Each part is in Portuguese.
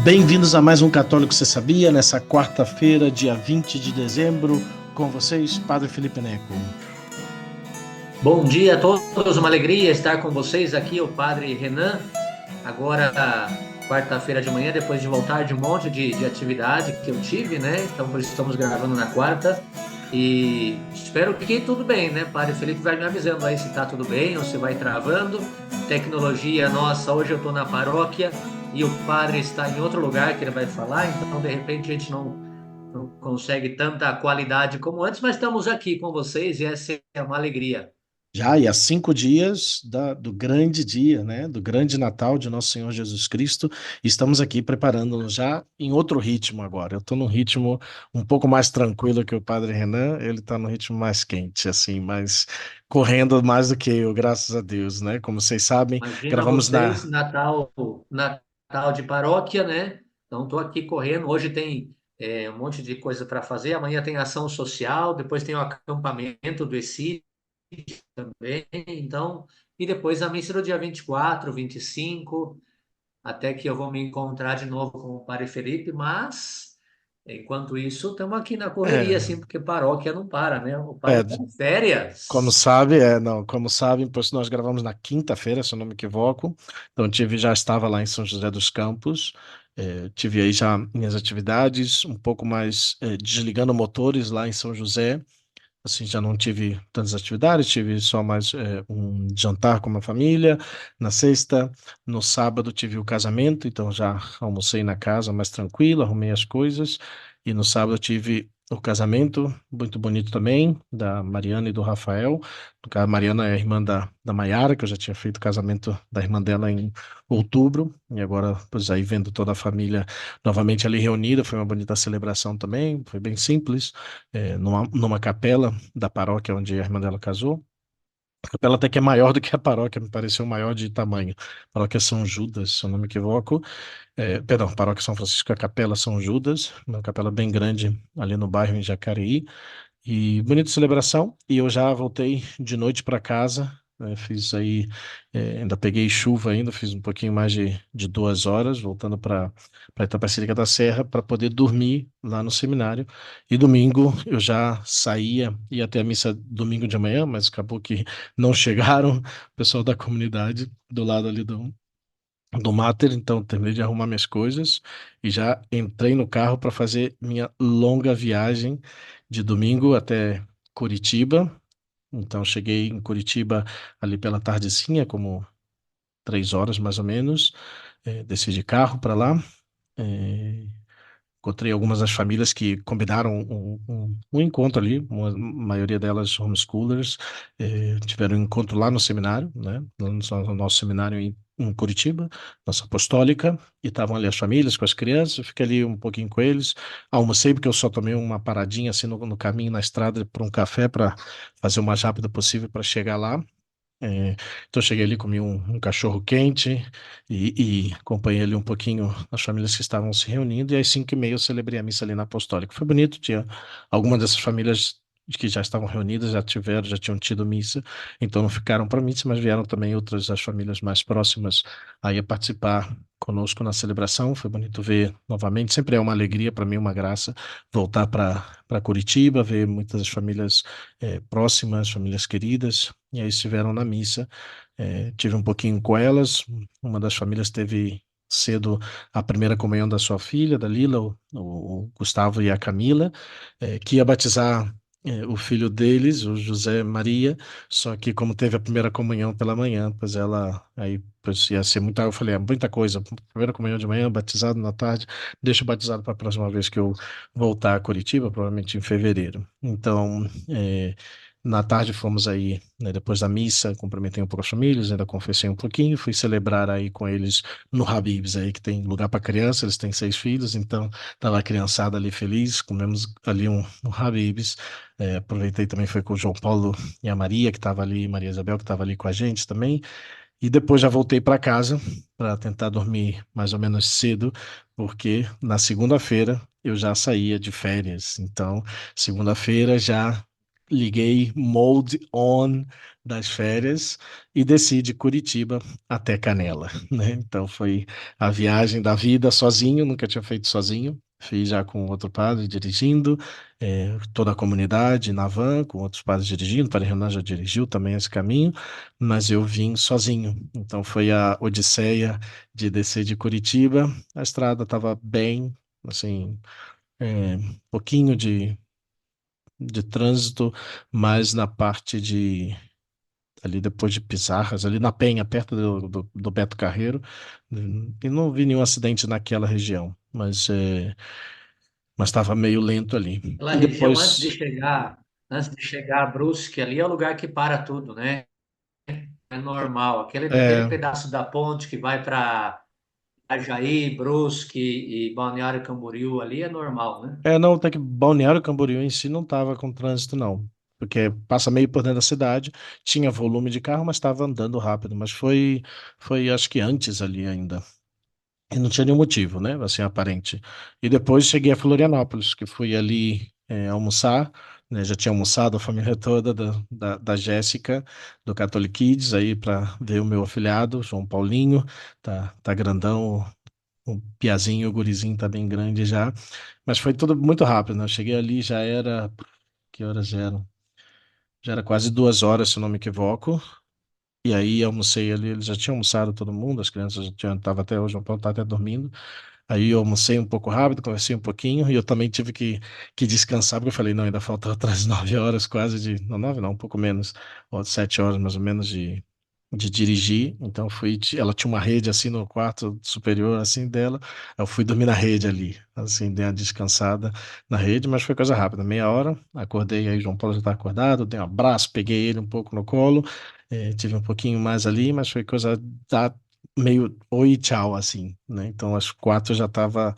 Bem-vindos a mais um Católico Você Sabia, nessa quarta-feira, dia 20 de dezembro, com vocês, Padre Felipe Neco. Bom dia a todos, uma alegria estar com vocês aqui, o Padre Renan. Agora, quarta-feira de manhã, depois de voltar de um monte de atividade que eu tive, né? Então, por isso estamos gravando na quarta. E espero que tudo bem, né? Padre Felipe vai me avisando aí se tá tudo bem ou se vai travando. Tecnologia nossa, hoje eu estou na paróquia e o padre está em outro lugar que ele vai falar, então de repente a gente não consegue tanta qualidade como antes, mas estamos aqui com vocês e essa é uma alegria. Já e há 5 dias do grande dia, né? Do grande Natal de Nosso Senhor Jesus Cristo, e estamos aqui preparando-nos já em outro ritmo agora. Eu estou num ritmo um pouco mais tranquilo que o Padre Renan, ele está no ritmo mais quente, assim, mas correndo mais do que eu, graças a Deus, né? Como vocês sabem, Imagina gravamos vocês, na. Natal de paróquia, né? Então, estou aqui correndo. Hoje tem um monte de coisa para fazer. Amanhã tem ação social, depois tem o acampamento do ESI também. Então, e depois a missa do dia 24, 25, até que eu vou me encontrar de novo com o Padre Felipe. Mas, enquanto isso, estamos aqui na correria, É, assim, porque paróquia não para, né? O padre é, está em Como férias. sabe, não, como sabem, pois nós gravamos na quinta-feira, se eu não me equivoco. Então já estava lá em São José dos Campos, tive aí já minhas atividades, um pouco mais desligando motores lá em São José. Assim, já não tive tantas atividades, tive só mais um jantar com a família. Na sexta, no sábado tive o casamento, então já almocei na casa mais tranquilo, arrumei as coisas. E no sábado tive o casamento, muito bonito também, da Mariana e do Rafael. No caso, a Mariana é a irmã da Maiara, que eu já tinha feito o casamento da irmã dela em outubro. E agora, pois aí, vendo toda a família novamente ali reunida, foi uma bonita celebração também, foi bem simples, numa capela da paróquia onde a irmã dela casou. A capela até que é maior do que a paróquia, me pareceu maior de tamanho. Paróquia São Judas, se eu não me equivoco. Perdão, Paróquia São Francisco, a Capela São Judas, uma capela bem grande ali no bairro em Jacareí. E bonita celebração. E eu já voltei de noite para casa. Fiz aí, ainda peguei chuva ainda, fiz um pouquinho mais de 2 horas, voltando para Itapecerica da Serra, para poder dormir lá no seminário. E domingo eu já saía, ia até a missa domingo de manhã, mas acabou que não chegaram, o pessoal da comunidade do lado ali do Mater, então terminei de arrumar minhas coisas e já entrei no carro para fazer minha longa viagem de domingo até Curitiba. Então cheguei em Curitiba ali pela tardecinha, como 3 horas mais ou menos. Desci de carro para lá. eh, Encontrei algumas das famílias que combinaram um encontro ali, a maioria delas homeschoolers, tiveram um encontro lá no seminário, né, no nosso seminário em Curitiba, nossa apostólica, e estavam ali as famílias com as crianças, eu fiquei ali um pouquinho com eles, almocei porque eu só tomei uma paradinha assim no caminho, na estrada, para um café, para fazer o mais rápido possível para chegar lá. Então cheguei ali, comi um cachorro quente e acompanhei ali um pouquinho as famílias que estavam se reunindo, e às 5h30 eu celebrei a missa ali na Apostólica. Foi bonito, tinha algumas dessas famílias que já estavam reunidas, já tinham tido missa, então não ficaram para missa, mas vieram também outras das famílias mais próximas aí a participar conosco na celebração. Foi bonito ver novamente, sempre é uma alegria para mim, uma graça voltar para Curitiba, ver muitas das famílias próximas, famílias queridas, e aí estiveram na missa. Tive um pouquinho com elas. Uma das famílias teve cedo a primeira comunhão da sua filha, da Lila, o Gustavo e a Camila, que ia batizar o filho deles, o José Maria, só que como teve a primeira comunhão pela manhã, pois ela aí pois ia ser muita, eu falei, muita coisa, primeira comunhão de manhã, batizado na tarde, deixa o batizado para a próxima vez que eu voltar a Curitiba, provavelmente em fevereiro. Então, na tarde fomos aí, né, depois da missa, cumprimentei um pouco as famílias, ainda confessei um pouquinho, fui celebrar aí com eles no Habib's aí, que tem lugar para criança, eles têm 6 filhos, então tava a criançada ali feliz, comemos ali um Habib's. Aproveitei também, foi com o João Paulo e a Maria, que estava ali, Maria Isabel, que estava ali com a gente também, e depois já voltei para casa para tentar dormir mais ou menos cedo, porque na segunda-feira eu já saía de férias, então segunda-feira já liguei Mode On das férias e desci de Curitiba até Canela, né? Então foi a viagem da vida sozinho, nunca tinha feito sozinho. Fiz já com outro padre dirigindo, toda a comunidade na van, com outros padres dirigindo. O padre Renan já dirigiu também esse caminho, mas eu vim sozinho. Então foi a odisseia de descer de Curitiba. A estrada estava bem, assim, pouquinho de trânsito, mas na parte de ali depois de Pizarras, ali na Penha, perto do Beto Carreiro, e não vi nenhum acidente naquela região, mas estava meio lento ali. Aquela E região depois, antes de chegar a Brusque, ali é o lugar que para tudo, né? É normal. Aquele é, pedaço da ponte que vai para Ajaí, Brusque e Balneário Camboriú ali é normal, né? não, até que Balneário Camboriú em si não estava com trânsito, não. Porque passa meio por dentro da cidade, tinha volume de carro, mas estava andando rápido. Mas foi acho que antes ali ainda. E não tinha nenhum motivo, né? Assim, aparente. E depois cheguei a Florianópolis, que fui ali almoçar, né? Já tinha almoçado a família toda da Jéssica, do Catholic Kids, aí para ver o meu afilhado, João Paulinho, tá grandão, o Piazinho, o gurizinho tá bem grande já. Mas foi tudo muito rápido, né? Eu cheguei ali, já era. Que horas eram? Já era quase 2 horas, se eu não me equivoco. E aí almocei ali, eles já tinham almoçado todo mundo, as crianças já tinham, tava até, o João Paulo tá até dormindo. Aí eu almocei um pouco rápido, conversei um pouquinho, e eu também tive que descansar, porque eu falei, não, ainda faltam outras 9 horas quase de. Não, 9 não, um pouco menos, ou 7 horas mais ou menos de dirigir. Então fui. Ela tinha uma rede assim no quarto superior, assim dela. Eu fui dormir na rede ali, assim, dei uma descansada na rede, mas foi coisa rápida, meia hora. Acordei aí, João Paulo já estava acordado, dei um abraço, peguei ele um pouco no colo, tive um pouquinho mais ali, mas foi coisa da meio oi e tchau, assim, né? Então, às 4 eu já estava,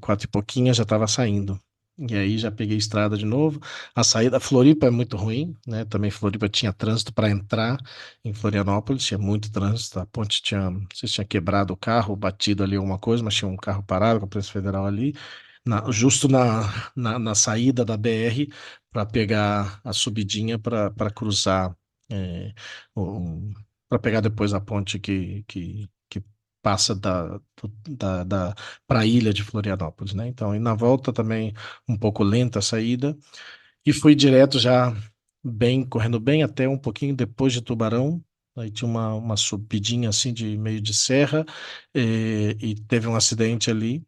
4 e pouquinho, eu já estava saindo. E aí já peguei estrada de novo. A saída, Floripa é muito ruim, né? Também Floripa tinha trânsito para entrar em Florianópolis, tinha muito trânsito. A ponte tinha, não sei se tinha quebrado o carro, batido ali alguma coisa, mas tinha um carro parado com a Polícia Federal ali, justo na saída da BR para pegar a subidinha para cruzar. É, para pegar depois a ponte que passa para a ilha de Florianópolis, né? Então, e na volta também um pouco lenta a saída, e fui direto já bem, correndo bem até um pouquinho depois de Tubarão. Aí tinha uma subidinha assim de meio de serra, e teve um acidente ali.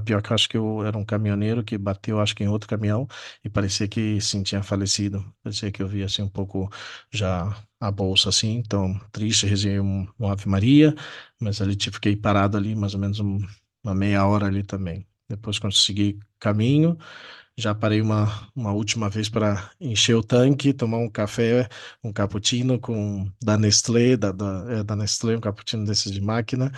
Pior que eu acho que eu era um caminhoneiro que bateu, acho que em outro caminhão, e parecia que sim, tinha falecido. Parecia que eu via assim um pouco já a bolsa assim, então triste, rezei um Ave Maria, mas ali fiquei parado ali mais ou menos uma meia hora ali também. Depois consegui caminho. Já parei uma última vez para encher o tanque, tomar um café, um cappuccino da Nestlé, da Nestlé, um cappuccino desses de máquina,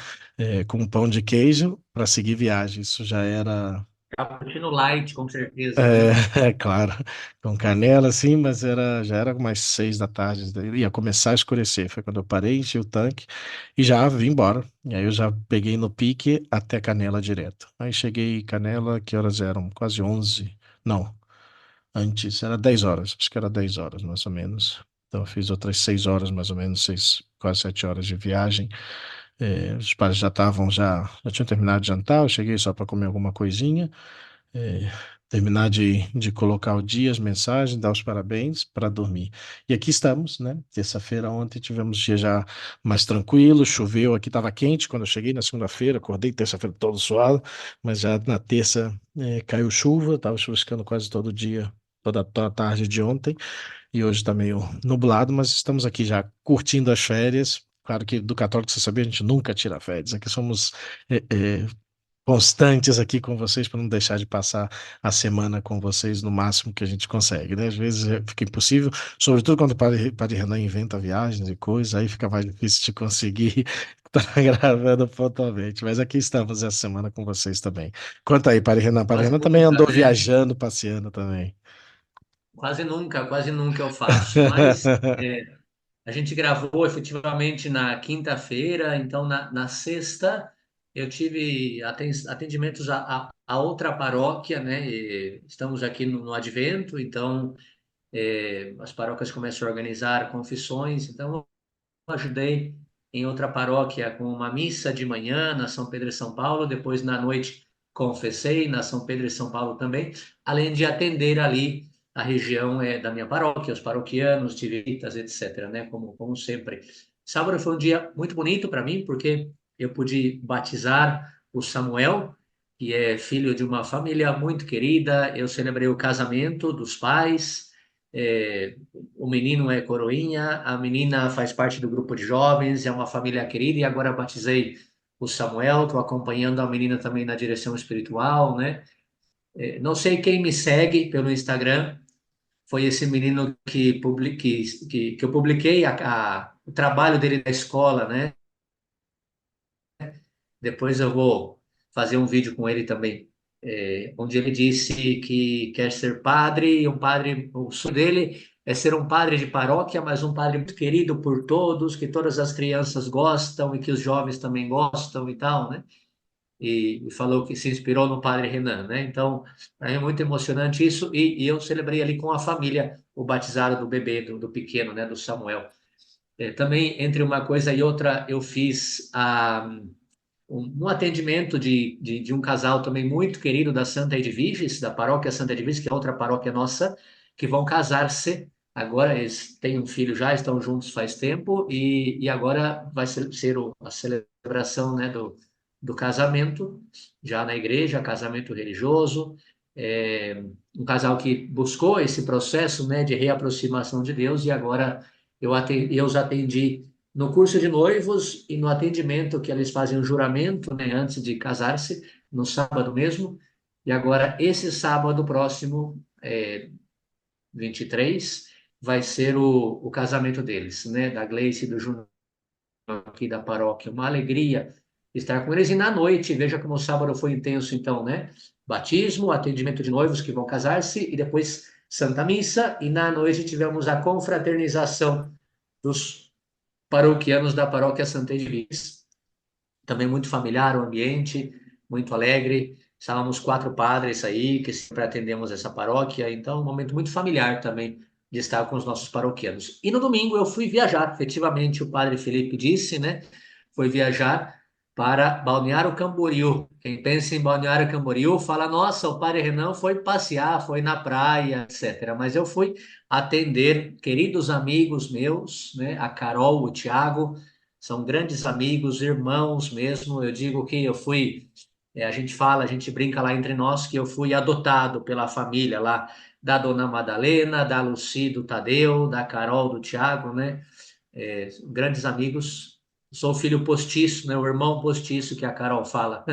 com um pão de queijo para seguir viagem. Isso já era, Cappuccino light, com certeza, né? é claro, com canela assim, mas já era umas 6 da tarde, daí ia começar a escurecer. Foi quando eu parei, enchi o tanque e já vim embora. E aí eu já peguei no pique até Canela direto. Aí cheguei em Canela, que horas eram? Quase 11. Não. Antes era 10 horas, acho que era 10 horas mais ou menos. Então eu fiz outras 6 horas mais ou menos, quase 7 horas de viagem. Os pais já tinham terminado de jantar, eu cheguei só para comer alguma coisinha, é, terminar de colocar o dia, as mensagens, dar os parabéns para dormir. E aqui estamos, né? Terça-feira ontem tivemos dia já mais tranquilo, choveu, aqui estava quente quando eu cheguei na segunda-feira, acordei terça-feira todo suado, mas já na terça caiu chuva, estava chuviscando quase todo dia, toda a tarde de ontem, e hoje está meio nublado, mas estamos aqui já curtindo as férias. Claro que do católico, você sabia, a gente nunca tira férias. Aqui somos constantes aqui com vocês para não deixar de passar a semana com vocês no máximo que a gente consegue, né? Às vezes fica impossível, sobretudo quando o Padre Renan inventa viagens e coisas, aí fica mais difícil de conseguir estar gravando pontualmente. Mas aqui estamos essa semana com vocês também. Conta aí, Padre Renan. Padre Quase Renan também nunca, andou né? viajando, passeando também. Quase nunca eu faço. Mas a gente gravou efetivamente na quinta-feira, então na sexta eu tive atendimentos a outra paróquia, né? E estamos aqui no Advento, então As paróquias começam a organizar confissões, então eu ajudei em outra paróquia com uma missa de manhã na São Pedro e São Paulo, depois na noite confessei na São Pedro e São Paulo também, além de atender ali a região da minha paróquia, os paroquianos, direitas, etc., né? Como sempre. Sábado foi um dia muito bonito para mim, porque eu pude batizar o Samuel, que é filho de uma família muito querida. Eu celebrei o casamento dos pais. O menino é coroinha, a menina faz parte do grupo de jovens, é uma família querida, e agora batizei o Samuel, estou acompanhando a menina também na direção espiritual, né? Não sei quem me segue pelo Instagram, foi esse menino que eu publiquei o trabalho dele na escola, né? Depois eu vou fazer um vídeo com ele também, onde ele disse que quer ser padre, e o sonho dele é ser um padre de paróquia, mas um padre muito querido por todos, que todas as crianças gostam e que os jovens também gostam e tal, né? E falou que se inspirou no padre Renan, né? Então, para mim é muito emocionante isso, e eu celebrei ali com a família o batizado do bebê, do pequeno, né? Do Samuel. Também, entre uma coisa e outra, eu fiz um atendimento de um casal também muito querido da Santa Edviges, da paróquia Santa Edviges, que é outra paróquia nossa, que vão casar-se. Agora eles têm um filho já, estão juntos faz tempo, e agora vai ser a celebração, né, do casamento, já na igreja, casamento religioso. É, um casal que buscou esse processo, né, de reaproximação de Deus, e agora eu os atendi no curso de noivos e no atendimento que eles fazem o juramento, né, antes de casar-se, no sábado mesmo. E agora, esse sábado próximo, 23, vai ser o casamento deles, né, da Gleice e do Júnior aqui da paróquia. Uma alegria estar com eles. E na noite, veja como o sábado foi intenso, então, né? Batismo, atendimento de noivos que vão casar-se e depois Santa Missa. E na noite tivemos a confraternização dos paroquianos da paróquia Santa Edviges. Também muito familiar o ambiente, muito alegre. Estávamos 4 padres aí, que sempre atendemos essa paróquia, então um momento muito familiar também de estar com os nossos paroquianos. E no domingo eu fui viajar, efetivamente o padre Felipe disse, né? Foi viajar para Balneário Camboriú. Quem pensa em Balneário Camboriú fala, nossa, o padre Renan foi passear, foi na praia, etc. Mas eu fui atender queridos amigos meus, né? A Carol, o Tiago, são grandes amigos, irmãos mesmo. Eu digo que eu fui, a gente fala, a gente brinca lá entre nós que eu fui adotado pela família lá da Dona Madalena, da Lucy, do Tadeu, da Carol, do Tiago, né? Grandes amigos. Sou o filho postiço, né? O irmão postiço que a Carol fala.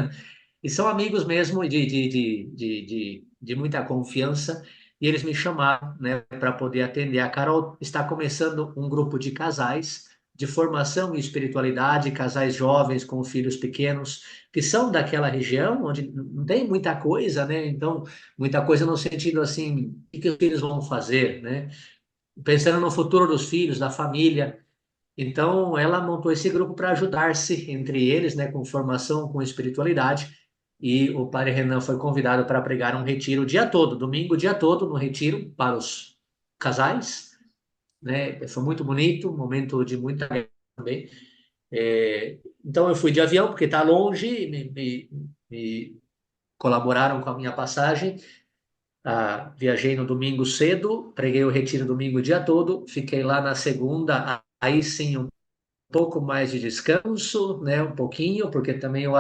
E são amigos mesmo de muita confiança. E eles me chamaram, né, para poder atender. A Carol está começando um grupo de casais de formação e espiritualidade, casais jovens com filhos pequenos, que são daquela região onde não tem muita coisa, né? Então, muita coisa no sentido assim, o que os filhos vão fazer, né? Pensando no futuro dos filhos, da família. Então, ela montou esse grupo para ajudar-se entre eles, né, com formação, com espiritualidade. E o padre Renan foi convidado para pregar um retiro o dia todo, domingo o dia todo, no retiro para os casais, né? Foi muito bonito, um momento de muita alegria também. Então, eu fui de avião, porque está longe, me colaboraram com a minha passagem. Viajei no domingo cedo, preguei o retiro domingo o dia todo, fiquei lá na segunda, aí sim pouco mais de descanso, né? Um pouquinho, porque também eu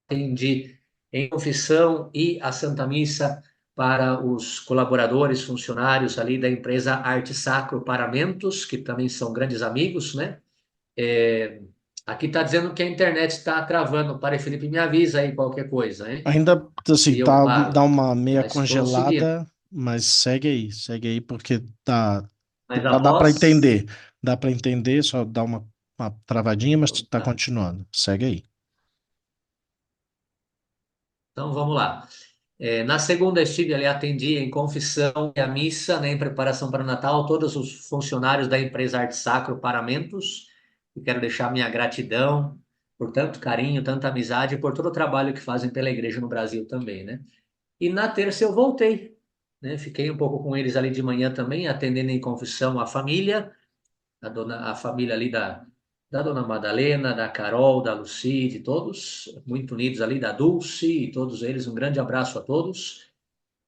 atendi em confissão e a Santa Missa para os colaboradores, funcionários ali da empresa Arte Sacro Paramentos, que também são grandes amigos, né? Aqui está dizendo que a internet está travando. Padre Felipe, me avisa aí qualquer coisa, hein? Ainda, assim, E eu, dá claro, uma meia já estou seguindo. congelada, mas segue aí, porque Mas a dá para voz, entender. Dá para entender, só dá uma travadinha, mas tá tá. continuando. Segue aí. Então vamos lá. Na segunda estive ali, atendi em confissão e a missa, né, em preparação para o Natal, todos os funcionários da empresa Arte Sacro Paramentos. E quero deixar minha gratidão por tanto carinho, tanta amizade e por todo o trabalho que fazem pela igreja no Brasil também, né? E na terça eu voltei. né? Fiquei um pouco com eles ali de manhã também, atendendo em confissão a família, a família ali da dona Madalena, da Carol, da Lucy, de todos, muito unidos ali, da Dulce e todos eles. Um grande abraço a todos.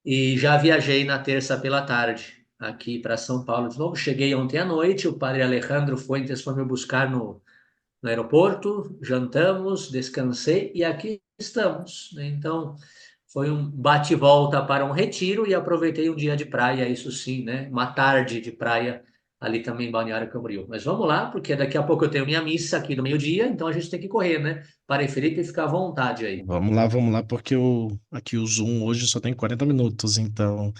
E já viajei na terça pela tarde aqui para São Paulo de novo. Cheguei ontem à noite, o padre Alejandro Fuentes foi me buscar no aeroporto, jantamos, descansei e aqui estamos, né? Então, foi um bate e volta para um retiro e aproveitei um dia de praia, isso sim, né? Uma tarde de praia ali também em Balneário Camboriú. Mas vamos lá, porque daqui a pouco eu tenho minha missa aqui no meio-dia, então a gente tem que correr, né? Para Felipe ficar à vontade aí. Vamos lá, porque aqui o Zoom hoje só tem 40 minutos, então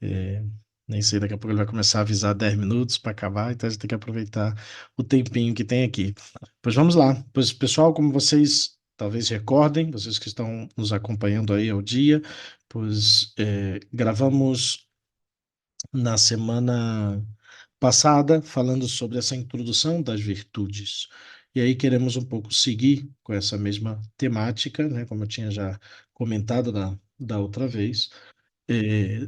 é, nem sei, daqui a pouco ele vai começar a avisar 10 minutos para acabar, então a gente tem que aproveitar o tempinho que tem aqui. Pois vamos lá. Pois, pessoal, como vocês talvez recordem, vocês que estão nos acompanhando aí ao dia, pois gravamos na semana passada falando sobre essa introdução das virtudes. E aí queremos um pouco seguir com essa mesma temática, né, como eu tinha já comentado da outra vez,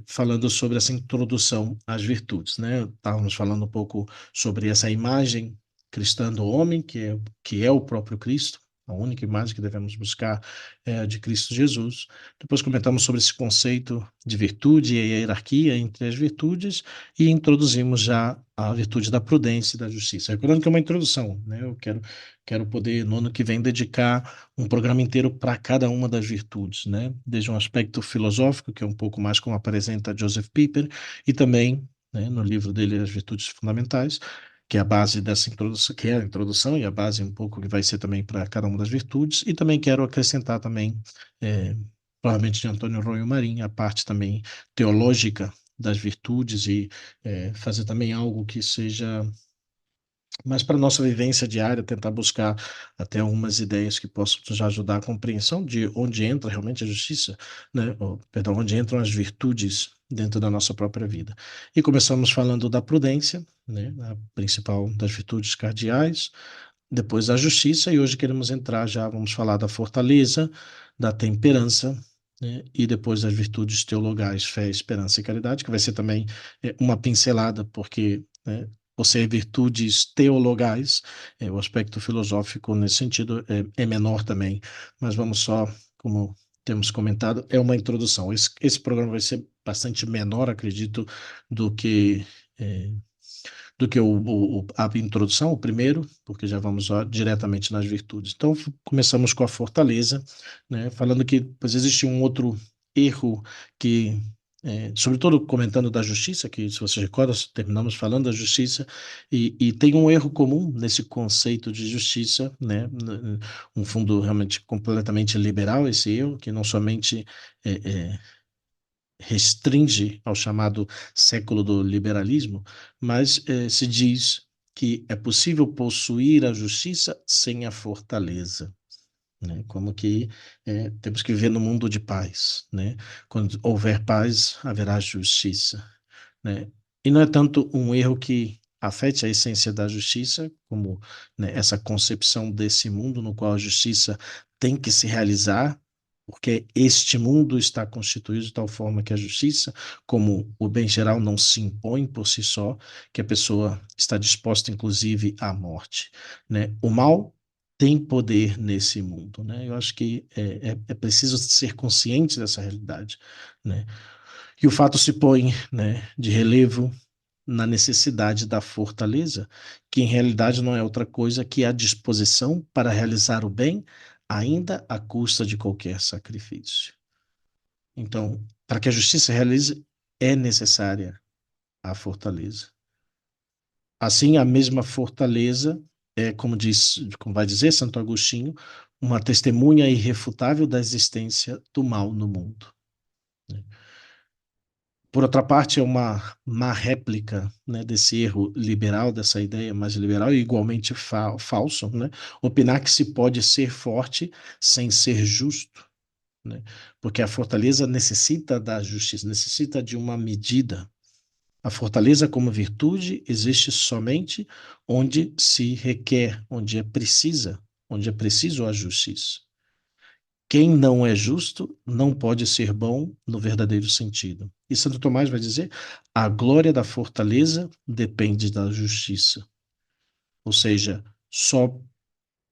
falando sobre essa introdução às virtudes, né? Estávamos falando um pouco sobre essa imagem cristã do homem, que é o próprio Cristo. A única imagem que devemos buscar é a de Cristo Jesus. Depois comentamos sobre esse conceito de virtude e a hierarquia entre as virtudes e introduzimos já a virtude da prudência e da justiça. Recordando que é uma introdução, né? Quero poder, no ano que vem, dedicar um programa inteiro para cada uma das virtudes, né? Desde um aspecto filosófico, que é um pouco mais como apresenta Joseph Pieper, e também, né, no livro dele, As Virtudes Fundamentais, que é a base dessa introdução, que é a introdução e a base um pouco que vai ser também para cada uma das virtudes, e também quero acrescentar também, é, provavelmente de Antônio Royo Marim, a parte também teológica das virtudes e fazer também algo que seja mas para nossa vivência diária, tentar buscar até algumas ideias que possam nos ajudar a compreensão de onde entra realmente a justiça, né? Ou, perdão, onde entram as virtudes dentro da nossa própria vida. E começamos falando da prudência, né? A principal das virtudes cardeais, depois a justiça, e hoje queremos entrar já, vamos falar da fortaleza, da temperança, né? E depois das virtudes teologais, fé, esperança e caridade, que vai ser também uma pincelada, porque né, por ser virtudes teologais, o aspecto filosófico nesse sentido é menor também, mas vamos só, como temos comentado, é uma introdução. Esse programa vai ser bastante menor, acredito, do que é, a introdução, o primeiro, porque já vamos ó, diretamente nas virtudes. Então, começamos com a fortaleza, né, falando que pois, existe um outro erro que, sobretudo comentando da justiça, que se você recorda, terminamos falando da justiça, e tem um erro comum nesse conceito de justiça, né, um fundo realmente completamente liberal, esse erro, que não somente restringe ao chamado século do liberalismo, mas se diz que é possível possuir a justiça sem a fortaleza, né? Como que temos que viver no mundo de paz, né? Quando houver paz, haverá justiça, né? E não é tanto um erro que afete a essência da justiça, como né, essa concepção desse mundo no qual a justiça tem que se realizar, porque este mundo está constituído de tal forma que a justiça, como o bem geral, não se impõe por si só, que a pessoa está disposta, inclusive, à morte, né? O mal tem poder nesse mundo, né? Eu acho que é preciso ser consciente dessa realidade, né? E o fato se põe, né, de relevo na necessidade da fortaleza, que em realidade não é outra coisa que a disposição para realizar o bem, ainda à custa de qualquer sacrifício. Então, para que a justiça realize, é necessária a fortaleza. Assim, a mesma fortaleza é, como vai dizer Santo Agostinho, uma testemunha irrefutável da existência do mal no mundo, né? Por outra parte, é uma má réplica, né, desse erro liberal, dessa ideia mais liberal, e igualmente falso, né? Opinar que se pode ser forte sem ser justo, né? Porque a fortaleza necessita da justiça, necessita de uma medida. A fortaleza como virtude existe somente onde se requer, onde é preciso a justiça. Quem não é justo não pode ser bom no verdadeiro sentido. E Santo Tomás vai dizer: a glória da fortaleza depende da justiça. Ou seja,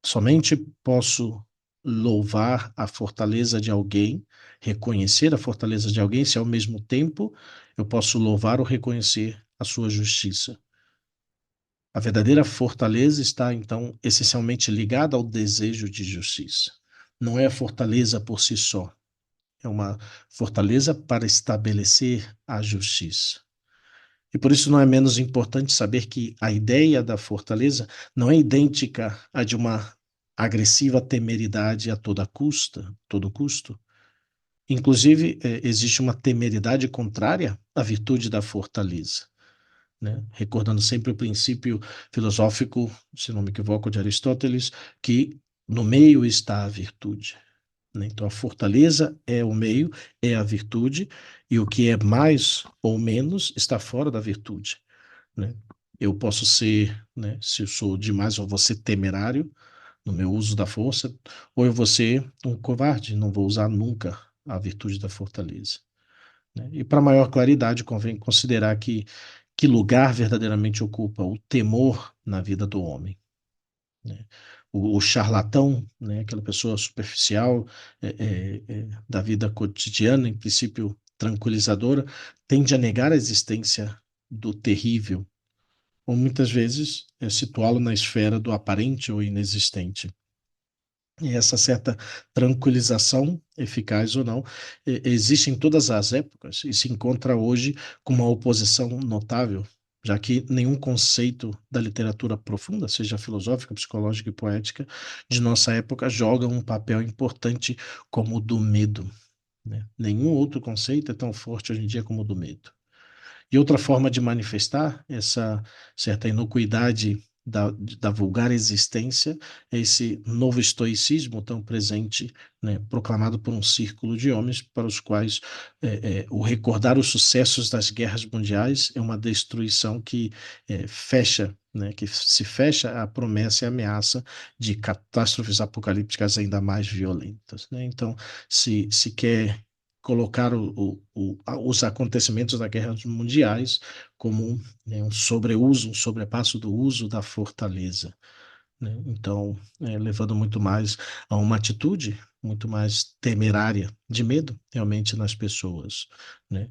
somente posso louvar a fortaleza de alguém, reconhecer a fortaleza de alguém, se ao mesmo tempo eu posso louvar ou reconhecer a sua justiça. A verdadeira fortaleza está, então, essencialmente ligada ao desejo de justiça. Não é a fortaleza por si só, é uma fortaleza para estabelecer a justiça. E por isso não é menos importante saber que a ideia da fortaleza não é idêntica à de uma agressiva temeridade a toda custa, todo custo. Inclusive, existe uma temeridade contrária à virtude da fortaleza, né? Recordando sempre o princípio filosófico, se não me equivoco, de Aristóteles, que no meio está a virtude, né? Então, a fortaleza é o meio, é a virtude, e o que é mais ou menos está fora da virtude, né? Eu posso ser, né, se eu sou demais, eu vou ser temerário no meu uso da força, ou eu vou ser um covarde, não vou usar nunca a virtude da fortaleza, né? E para maior claridade, convém considerar que lugar verdadeiramente ocupa o temor na vida do homem, né? O charlatão, né, aquela pessoa superficial da vida cotidiana, em princípio tranquilizadora, tende a negar a existência do terrível, ou muitas vezes situá-lo na esfera do aparente ou inexistente. E essa certa tranquilização, eficaz ou não, existe em todas as épocas e se encontra hoje com uma oposição notável, já que nenhum conceito da literatura profunda, seja filosófica, psicológica e poética, de nossa época joga um papel importante como o do medo, né? Nenhum outro conceito é tão forte hoje em dia como o do medo. E outra forma de manifestar essa certa inocuidade da vulgar existência é esse novo estoicismo tão presente, né, proclamado por um círculo de homens para os quais o recordar os sucessos das guerras mundiais é uma destruição que fecha, né, que se fecha a promessa e a ameaça de catástrofes apocalípticas ainda mais violentas, né? Então, se quer colocar os acontecimentos das guerras mundiais como, né, um sobreuso, um sobrepasso do uso da fortaleza, né? Então, levando muito mais a uma atitude muito mais temerária, de medo, realmente, nas pessoas, né?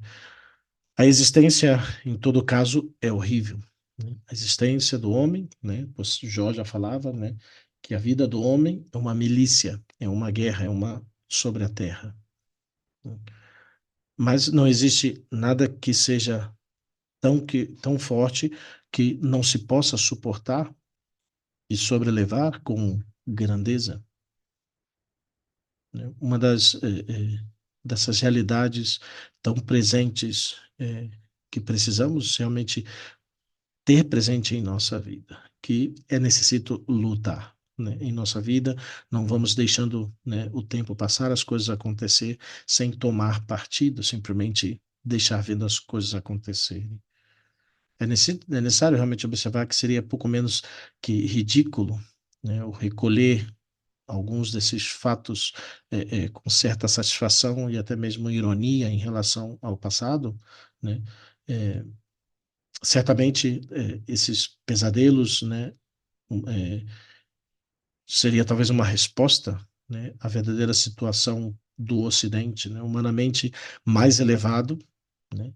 A existência, em todo caso, é horrível, né? A existência do homem, né? Pois Jó já falava, né, que a vida do homem é uma milícia, é uma guerra, é uma sobre a terra, né? Mas não existe nada que seja tão forte que não se possa suportar e sobrelevar com grandeza, né? Uma dessas realidades tão presentes que precisamos realmente ter presente em nossa vida, que é necessário lutar, né? Em nossa vida, não vamos deixando, né, o tempo passar, as coisas acontecer sem tomar partido, simplesmente deixar vendo as coisas acontecerem. É necessário realmente observar que seria pouco menos que ridículo, né, o recolher alguns desses fatos com certa satisfação e até mesmo ironia em relação ao passado, né? É, certamente esses pesadelos, né, é, seria talvez uma resposta, né, à verdadeira situação do Ocidente, né, humanamente mais elevado, né,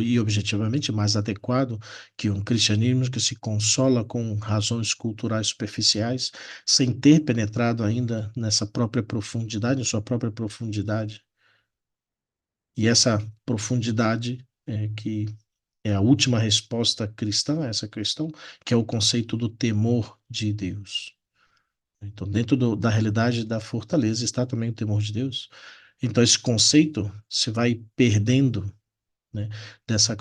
e objetivamente mais adequado que um cristianismo que se consola com razões culturais superficiais, sem ter penetrado ainda nessa própria profundidade, em sua própria profundidade. E essa profundidade que é a última resposta cristã a essa questão, que é o conceito do temor de Deus. Então, dentro da realidade da fortaleza está também o temor de Deus. Então, esse conceito se vai perdendo, né,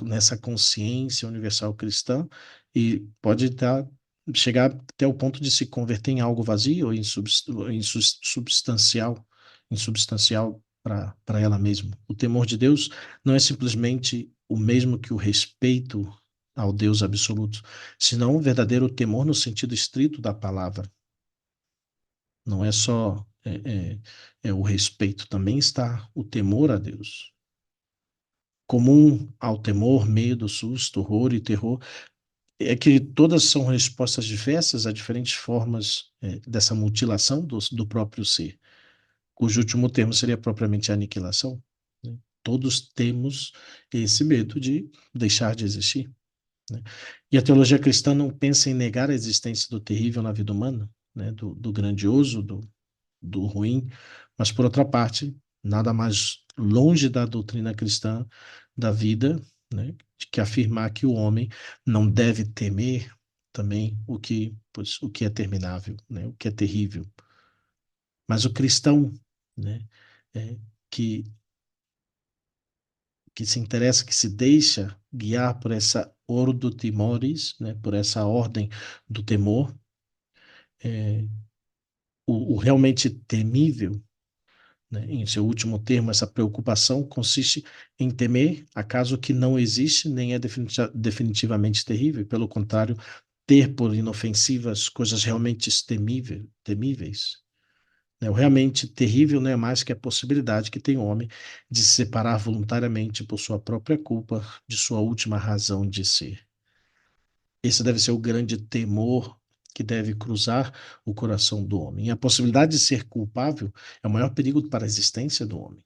nessa consciência universal cristã e pode chegar até o ponto de se converter em algo vazio ou insubstancial para ela mesma. O temor de Deus não é simplesmente o mesmo que o respeito ao Deus absoluto, senão um verdadeiro temor no sentido estrito da palavra. Não é só é, é o respeito, também está o temor a Deus. Comum ao temor, medo, susto, horror e terror é que todas são respostas diversas a diferentes formas dessa mutilação do próprio ser, cujo último termo seria propriamente a aniquilação, né? Todos temos esse medo de deixar de existir, né? E a teologia cristã não pensa em negar a existência do terrível na vida humana, né? Do grandioso, do ruim, mas por outra parte, nada mais longe da doutrina cristã da vida, né, de que afirmar que o homem não deve temer também o que é terminável, né, o que é terrível. Mas o cristão, né, é, que que se interessa, que se deixa guiar por essa ordo timoris, né, por essa ordem do temor, é, o realmente temível, né? Em seu último termo, essa preocupação consiste em temer acaso que não existe nem é definitivamente terrível, pelo contrário, ter por inofensivas coisas realmente temíveis. Né? O realmente terrível não é mais que a possibilidade que tem o homem de se separar voluntariamente por sua própria culpa de sua última razão de ser. Esse deve ser o grande temor que deve cruzar o coração do homem. E a possibilidade de ser culpável é o maior perigo para a existência do homem.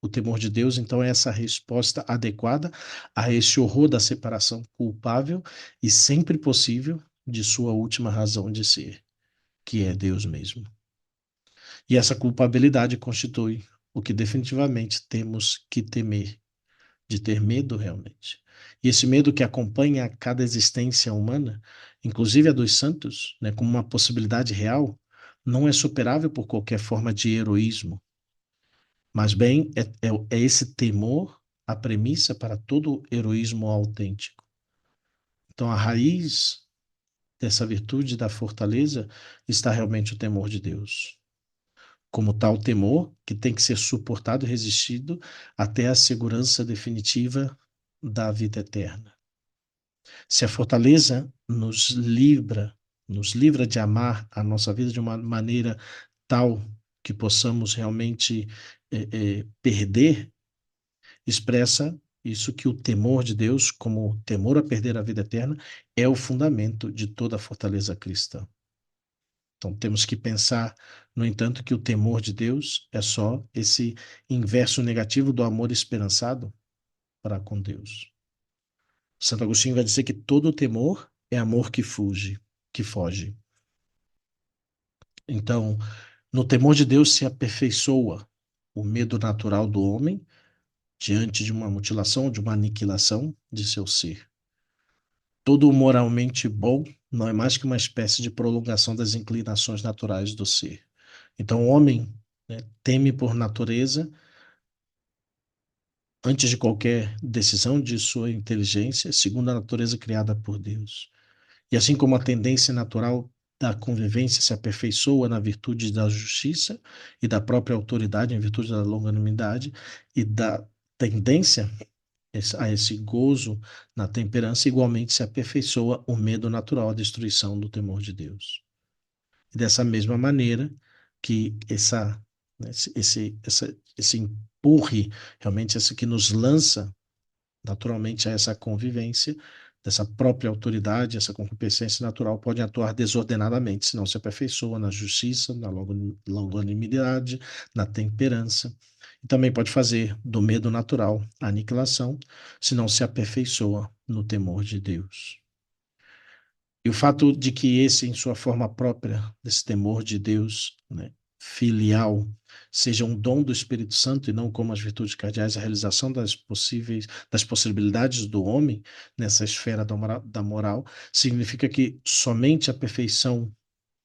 O temor de Deus, então, é essa resposta adequada a esse horror da separação culpável e sempre possível de sua última razão de ser, que é Deus mesmo. E essa culpabilidade constitui o que definitivamente temos que temer, de ter medo realmente. E esse medo que acompanha cada existência humana, inclusive a dos santos, né, como uma possibilidade real, não é superável por qualquer forma de heroísmo, mas bem, é esse temor a premissa para todo heroísmo autêntico. Então, a raiz dessa virtude da fortaleza está realmente o temor de Deus. Como tal temor que tem que ser suportado e resistido até a segurança definitiva da vida eterna. Se a fortaleza nos livra de amar a nossa vida de uma maneira tal que possamos realmente perder, expressa isso que o temor de Deus, como o temor a perder a vida eterna, é o fundamento de toda a fortaleza cristã. Então temos que pensar, no entanto, que o temor de Deus é só esse inverso negativo do amor esperançado para com Deus. Santo Agostinho vai dizer que todo temor é amor que foge. Então, no temor de Deus se aperfeiçoa o medo natural do homem diante de uma mutilação, de uma aniquilação de seu ser. Todo o moralmente bom não é mais que uma espécie de prolongação das inclinações naturais do ser. Então, o homem, né, teme por natureza, antes de qualquer decisão de sua inteligência, segundo a natureza criada por Deus. E assim como a tendência natural da convivência se aperfeiçoa na virtude da justiça e da própria autoridade, em virtude da longanimidade e da tendência a esse gozo na temperança, igualmente se aperfeiçoa o medo natural à destruição do temor de Deus. E dessa mesma maneira que esse empurre, realmente esse que nos lança naturalmente a essa convivência, dessa própria autoridade, essa concupiscência natural pode atuar desordenadamente, se não se aperfeiçoa na justiça, na longanimidade, na temperança. E também pode fazer do medo natural a aniquilação, se não se aperfeiçoa no temor de Deus. E o fato de que esse, em sua forma própria, desse temor de Deus, né, filial, seja um dom do Espírito Santo e não como as virtudes cardeais, a realização das possibilidades do homem nessa esfera da moral, significa que somente a perfeição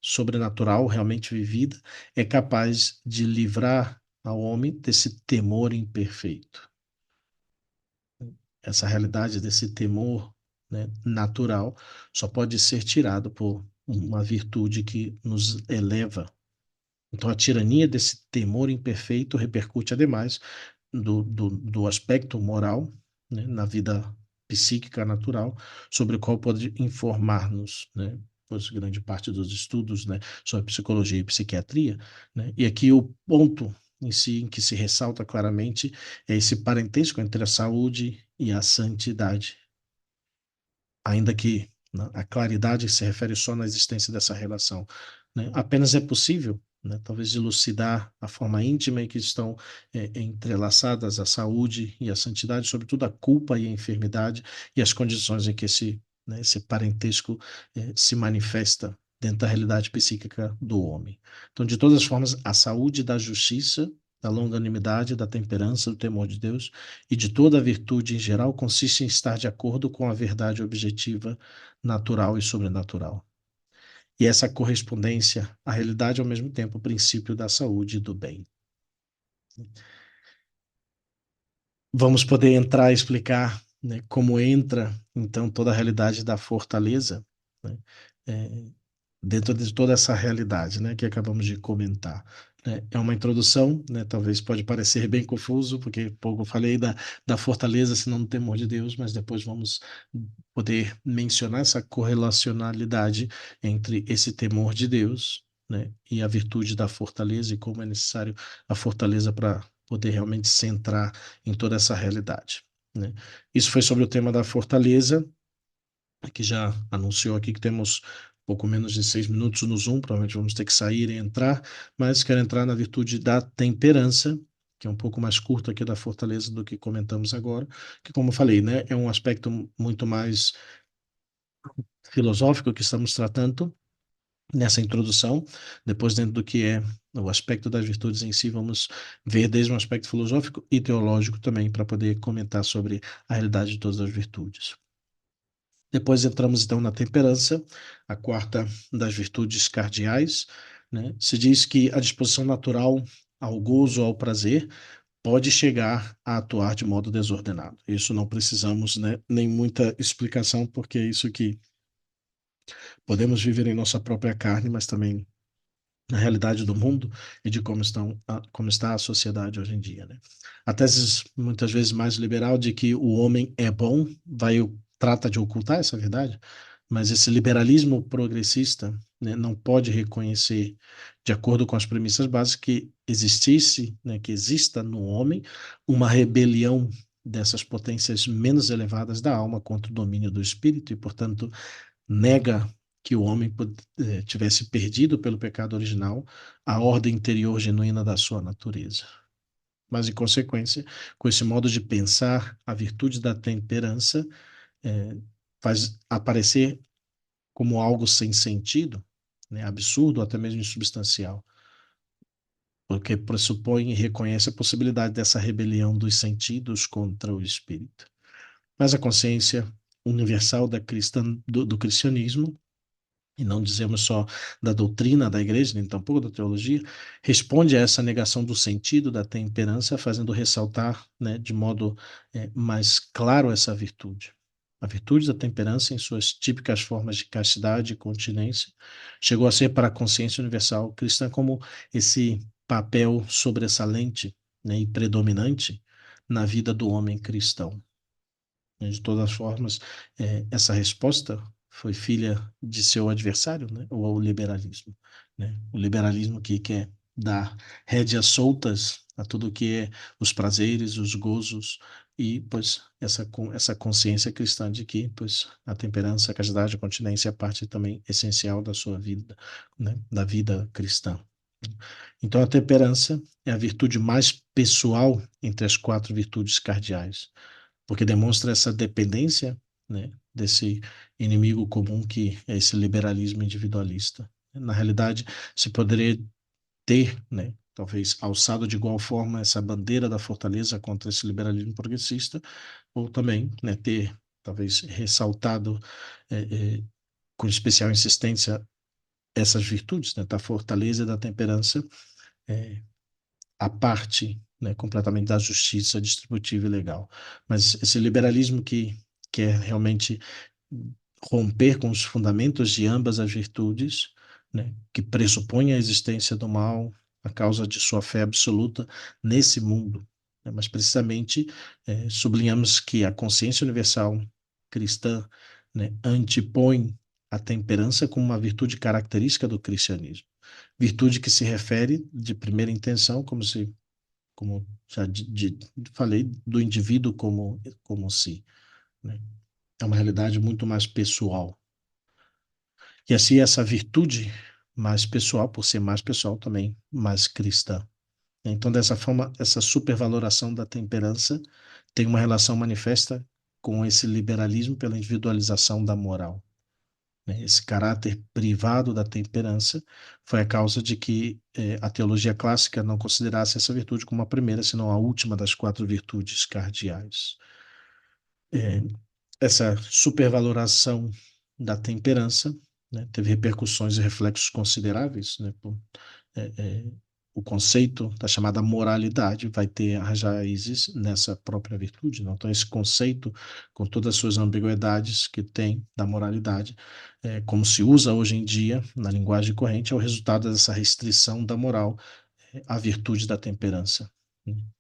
sobrenatural, realmente vivida, é capaz de livrar ao homem desse temor imperfeito. Essa realidade desse temor, né, natural só pode ser tirado por uma virtude que nos eleva. Então, a tirania desse temor imperfeito repercute, ademais, do aspecto moral, né, na vida psíquica natural, sobre o qual pode informar-nos, né, pois grande parte dos estudos, né, sobre psicologia e psiquiatria, né, e aqui o ponto em si, em que se ressalta claramente, é esse parentesco entre a saúde e a santidade, ainda que, né, a claridade se refere só na existência dessa relação, né? Apenas é possível, né, talvez dilucidar a forma íntima em que estão entrelaçadas a saúde e a santidade, sobretudo a culpa e a enfermidade e as condições em que esse parentesco se manifesta dentro da realidade psíquica do homem. Então, de todas as formas, a saúde da justiça, da longanimidade, da temperança, do temor de Deus e de toda a virtude em geral consiste em estar de acordo com a verdade objetiva, natural e sobrenatural. E essa correspondência à realidade é ao mesmo tempo o princípio da saúde e do bem. Vamos poder entrar e explicar, né, como entra, então, toda a realidade da fortaleza, né, é, dentro de toda essa realidade, né, que acabamos de comentar. Né? É uma introdução, né, talvez pode parecer bem confuso, porque pouco eu falei da fortaleza, senão no temor de Deus, mas depois vamos poder mencionar essa correlacionalidade entre esse temor de Deus, né, e a virtude da fortaleza e como é necessário a fortaleza para poder realmente centrar em toda essa realidade. Né? Isso foi sobre o tema da fortaleza, que já anunciou aqui que temos pouco menos de 6 minutos no Zoom, provavelmente vamos ter que sair e entrar, mas quero entrar na virtude da temperança, que é um pouco mais curto aqui da fortaleza do que comentamos agora, que como eu falei, né, é um aspecto muito mais filosófico que estamos tratando nessa introdução. Depois, dentro do que é o aspecto das virtudes em si, vamos ver desde um aspecto filosófico e teológico também, para poder comentar sobre a realidade de todas as virtudes. Depois entramos então na temperança, a quarta das virtudes cardeais, né? Se diz que a disposição natural ao gozo, ao prazer, pode chegar a atuar de modo desordenado. Isso não precisamos, né, nem muita explicação, porque é isso que podemos viver em nossa própria carne, mas também na realidade do mundo e de como está a sociedade hoje em dia, né? A tese muitas vezes mais liberal de que o homem é bom trata de ocultar essa verdade, mas esse liberalismo progressista, né, não pode reconhecer, de acordo com as premissas básicas, que existisse, né, que exista no homem uma rebelião dessas potências menos elevadas da alma contra o domínio do espírito e, portanto, nega que o homem tivesse perdido pelo pecado original a ordem interior genuína da sua natureza. Mas, em consequência, com esse modo de pensar, a virtude da temperança faz aparecer como algo sem sentido, né, absurdo, até mesmo insubstancial, porque pressupõe e reconhece a possibilidade dessa rebelião dos sentidos contra o espírito. Mas a consciência universal do cristianismo, e não dizemos só da doutrina da igreja, nem tampouco da teologia, responde a essa negação do sentido da temperança, fazendo ressaltar, né, de modo mais claro essa virtude. A virtude da temperança, em suas típicas formas de castidade e continência, chegou a ser para a consciência universal cristã como esse papel sobressalente, né, e predominante na vida do homem cristão. De todas as formas, essa resposta foi filha de seu adversário, né? Ou ao liberalismo, né? O liberalismo que quer dar rédeas soltas a tudo que é os prazeres, os gozos e, pois, essa consciência cristã de que, pois, a temperança, a castidade, a continência é parte também essencial da sua vida, né? Da vida cristã. Então, a temperança é a virtude mais pessoal entre as quatro virtudes cardeais, porque demonstra essa dependência, né, desse inimigo comum que é esse liberalismo individualista. Na realidade, se poderia ter, né, talvez alçado de igual forma essa bandeira da fortaleza contra esse liberalismo progressista, ou também, né, ter talvez ressaltado com especial insistência essas virtudes, né, da fortaleza e da temperança, é, a parte, né, completamente da justiça distributiva e legal. Mas esse liberalismo que quer realmente romper com os fundamentos de ambas as virtudes, né, que pressupõe a existência do mal, a causa de sua fé absoluta nesse mundo. Né, mas precisamente sublinhamos que a consciência universal cristã, né, antepõe a temperança como uma virtude característica do cristianismo. Virtude que se refere, de primeira intenção, como já falei, do indivíduo como si, né? É uma realidade muito mais pessoal. E assim, essa virtude mais pessoal, por ser mais pessoal, também mais cristã. Então, dessa forma, essa supervaloração da temperança tem uma relação manifesta com esse liberalismo pela individualização da moral, né? Esse caráter privado da temperança foi a causa de que a teologia clássica não considerasse essa virtude como a primeira, senão a última das quatro virtudes cardeais. É, essa supervaloração da temperança, né, teve repercussões e reflexos consideráveis, né, é, é, o conceito da chamada moralidade vai ter as raízes nessa própria virtude, não? Então, esse conceito, com todas as suas ambiguidades que tem da moralidade, como se usa hoje em dia na linguagem corrente, é o resultado dessa restrição da moral à virtude da temperança.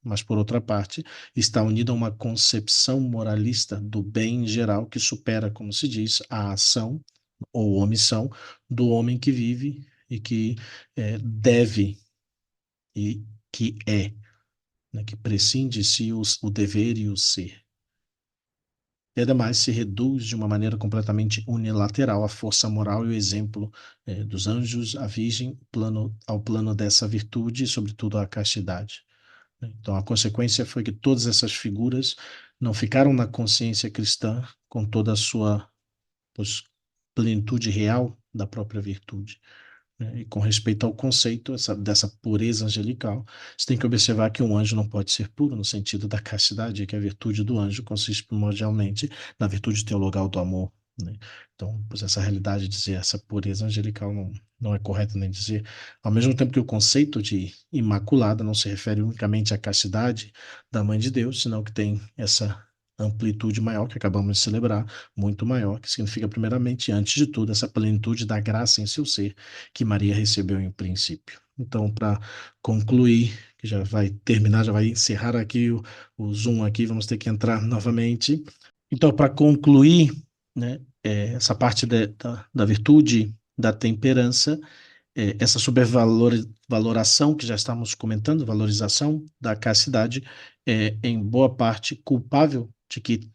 Mas, por outra parte, está unida a uma concepção moralista do bem em geral que supera, como se diz, a ação ou omissão do homem que vive e que deve e que é, né, que prescinde de si o dever e o ser. E ademais se reduz de uma maneira completamente unilateral à força moral e o exemplo dos anjos, a virgem, ao plano dessa virtude e, sobretudo, à castidade. Então, a consequência foi que todas essas figuras não ficaram na consciência cristã com toda a sua plenitude real da própria virtude, né? E com respeito ao conceito dessa pureza angelical, você tem que observar que um anjo não pode ser puro no sentido da castidade, que a virtude do anjo consiste primordialmente na virtude teologal do amor, né? Então, pois essa realidade de dizer essa pureza angelical não é correto nem dizer. Ao mesmo tempo que o conceito de imaculada não se refere unicamente à castidade da Mãe de Deus, senão que tem essa amplitude maior que acabamos de celebrar, muito maior, que significa primeiramente, antes de tudo, essa plenitude da graça em seu ser, que Maria recebeu em princípio. Então, para concluir, que já vai terminar, já vai encerrar aqui o Zoom aqui, vamos ter que entrar novamente. Então, para concluir, né, essa parte da virtude, da temperança, essa supervaloração que já estamos comentando, valorização da castidade, é em boa parte culpável de que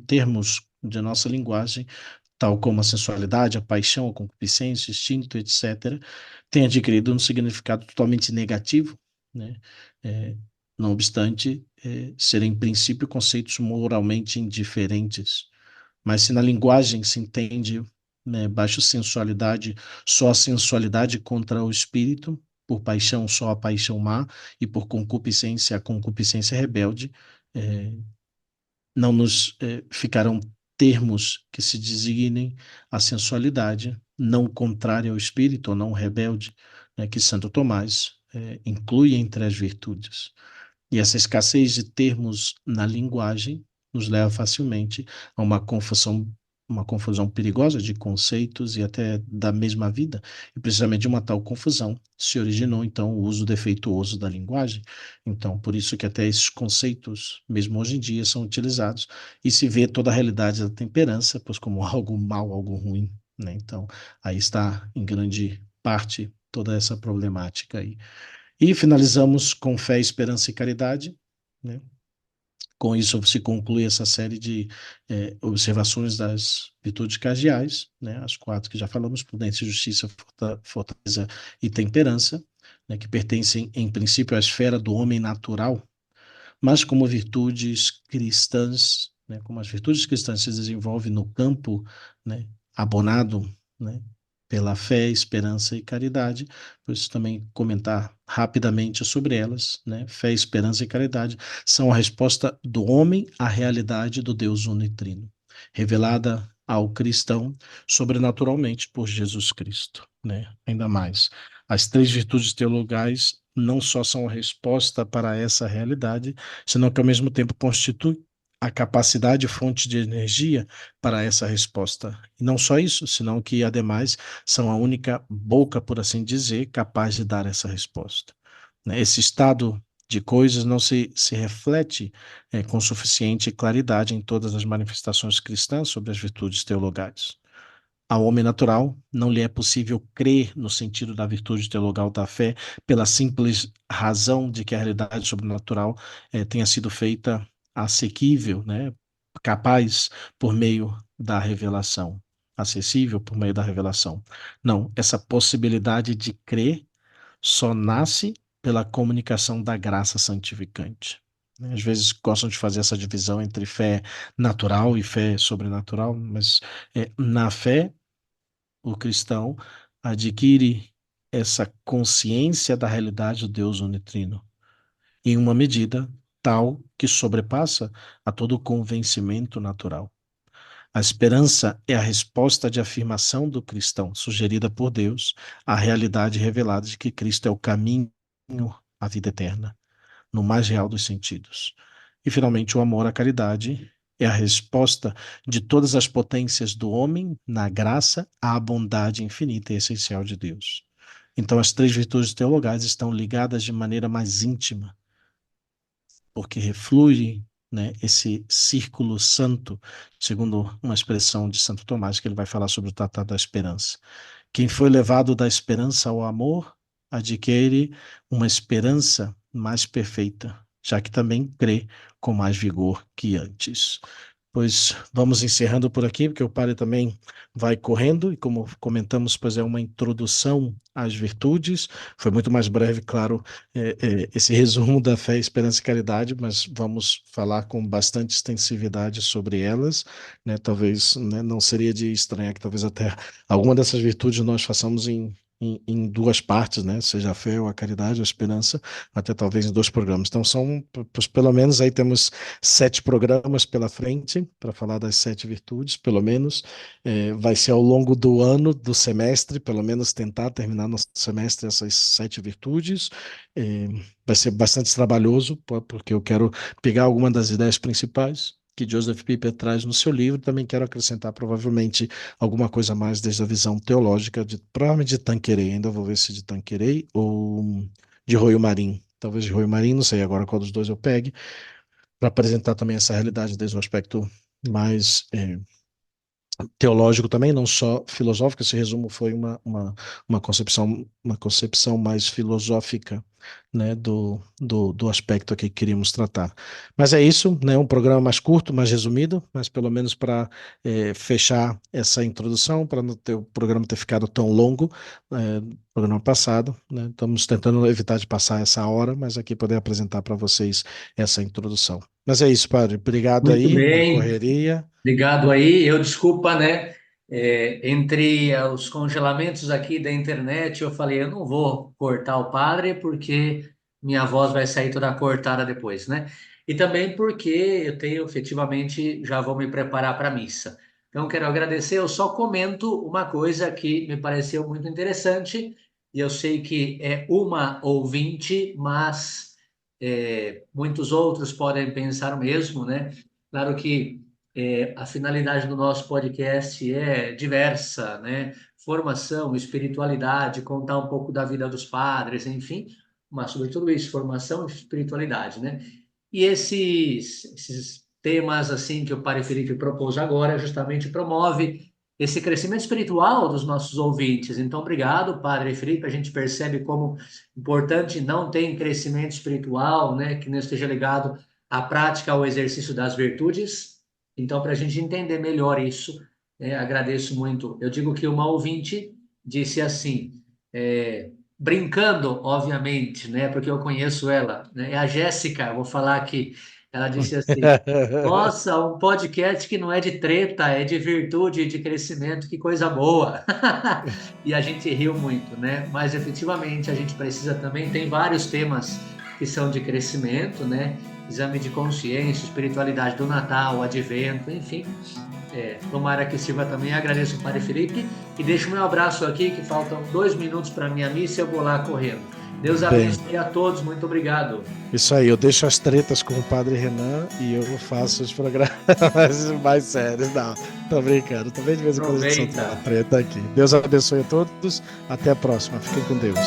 termos de nossa linguagem tal como a sensualidade, a paixão, a concupiscência, instinto, etc., tem adquirido um significado totalmente negativo, né? É, não obstante, serem, em princípio, conceitos moralmente indiferentes. Mas se na linguagem se entende, né, baixo sensualidade, só a sensualidade contra o espírito, por paixão só a paixão má, e por concupiscência a concupiscência rebelde, é, não nos ficarão termos que se designem a sensualidade, não contrária ao espírito ou não rebelde, né, que Santo Tomás inclui entre as virtudes. E essa escassez de termos na linguagem nos leva facilmente a uma confusão perigosa de conceitos e até da mesma vida. E precisamente de uma tal confusão se originou, então, o uso defeituoso da linguagem. Então, por isso que até esses conceitos, mesmo hoje em dia, são utilizados e se vê toda a realidade da temperança, pois como algo mal, algo ruim, né? Então, aí está, em grande parte, toda essa problemática aí. E finalizamos com fé, esperança e caridade, né? Com isso se conclui essa série de observações das virtudes cardeais, né? As quatro que já falamos: prudência, justiça, fortaleza e temperança, né? Que pertencem, em princípio, à esfera do homem natural, mas como virtudes cristãs, né, como as virtudes cristãs se desenvolvem no campo, né, abonado, né, pela fé, esperança e caridade, por isso também comentar rapidamente sobre elas, né, fé, esperança e caridade são a resposta do homem à realidade do Deus unitrino, revelada ao cristão sobrenaturalmente por Jesus Cristo, né, ainda mais. As três virtudes teologais não só são a resposta para essa realidade, senão que ao mesmo tempo constitui a capacidade e fonte de energia para essa resposta. E não só isso, senão que, ademais, são a única boca, por assim dizer, capaz de dar essa resposta, né? Esse estado de coisas não se reflete com suficiente claridade em todas as manifestações cristãs sobre as virtudes teologais. Ao homem natural, não lhe é possível crer no sentido da virtude teologal da fé, pela simples razão de que a realidade sobrenatural tenha sido feita assequível, né, capaz por meio da revelação, acessível por meio da revelação. Não, essa possibilidade de crer só nasce pela comunicação da graça santificante. Às vezes gostam de fazer essa divisão entre fé natural e fé sobrenatural, mas na fé o cristão adquire essa consciência da realidade do Deus unitrino, em uma medida tal que sobrepassa a todo convencimento natural. A esperança é a resposta de afirmação do cristão, sugerida por Deus, à realidade revelada de que Cristo é o caminho à vida eterna, no mais real dos sentidos. E, finalmente, o amor à caridade é a resposta de todas as potências do homem na graça à bondade infinita e essencial de Deus. Então, as três virtudes teologais estão ligadas de maneira mais íntima, porque refluem, né, esse círculo santo, segundo uma expressão de Santo Tomás, que ele vai falar sobre o Tratado da Esperança. Quem foi levado da esperança ao amor adquire uma esperança mais perfeita, já que também crê com mais vigor que antes. Pois vamos encerrando por aqui, porque o padre também vai correndo, e como comentamos, pois é uma introdução às virtudes. Foi muito mais breve, claro, esse resumo da fé, esperança e caridade, mas vamos falar com bastante extensividade sobre elas, né? Talvez, né, não seria de estranhar que talvez até alguma dessas virtudes nós façamos em duas partes, né? Seja a fé ou a caridade, a esperança, até talvez em dois programas. Então são, pelo menos aí temos 7 programas pela frente para falar das 7 virtudes, pelo menos. Vai ser ao longo do ano, do semestre, pelo menos tentar terminar no semestre essas 7 virtudes. Vai ser bastante trabalhoso, porque eu quero pegar alguma das ideias principais que Joseph Pieper traz no seu livro. Também quero acrescentar provavelmente alguma coisa mais desde a visão teológica, provavelmente de Tanqueray, ainda vou ver se de Tanqueray ou de Royo Marim. Talvez de Royo Marim, não sei agora qual dos dois eu pegue, para apresentar também essa realidade desde um aspecto mais teológico também, não só filosófico. Esse resumo foi uma concepção mais filosófica, né, do aspecto aqui que queríamos tratar. Mas é isso, né, um programa mais curto, mais resumido, mas pelo menos para fechar essa introdução, para não ter o programa ter ficado tão longo, programa passado, né, estamos tentando evitar de passar essa hora, mas aqui poder apresentar para vocês essa introdução. Mas é isso, padre. Obrigado Muito aí na bem. correria. Obrigado aí. Eu desculpa, né? Entre os congelamentos aqui da internet, eu falei, eu não vou cortar o padre porque minha voz vai sair toda cortada depois, né? E também porque eu tenho efetivamente, já vou me preparar para a missa. Então, quero agradecer. Eu só comento uma coisa que me pareceu muito interessante, e eu sei que é uma ouvinte, mas muitos outros podem pensar o mesmo, né? Claro que a finalidade do nosso podcast é diversa, né? Formação, espiritualidade, contar um pouco da vida dos padres, enfim, mas sobre tudo isso, formação e espiritualidade, né? E esses temas assim que o Padre Felipe propôs agora justamente promove esse crescimento espiritual dos nossos ouvintes. Então, obrigado, Padre Felipe. A gente percebe como importante não ter crescimento espiritual, né? Que não esteja ligado à prática, ao exercício das virtudes. Então, para a gente entender melhor isso, agradeço muito. Eu digo que uma ouvinte disse assim, brincando, obviamente, né? Porque eu conheço ela, né? É a Jéssica, vou falar aqui. Ela disse assim: Nossa, um podcast que não é de treta, é de virtude, de crescimento, que coisa boa. E a gente riu muito, né? Mas efetivamente a gente precisa também, tem vários temas que são de crescimento, né? Exame de consciência, espiritualidade do Natal, advento, enfim. Tomara que sirva também. Agradeço o Padre Felipe e deixo meu abraço aqui, que faltam 2 minutos para a minha missa e eu vou lá correndo. Deus Bem, abençoe a todos, muito obrigado. isso aí, eu deixo as tretas com o padre Renan e eu faço os programas mais sérios. Não, tô brincando. Também de vez em quando a gente solta Aproveita. uma treta aqui. Deus abençoe a todos. Até a próxima. Fiquem com Deus.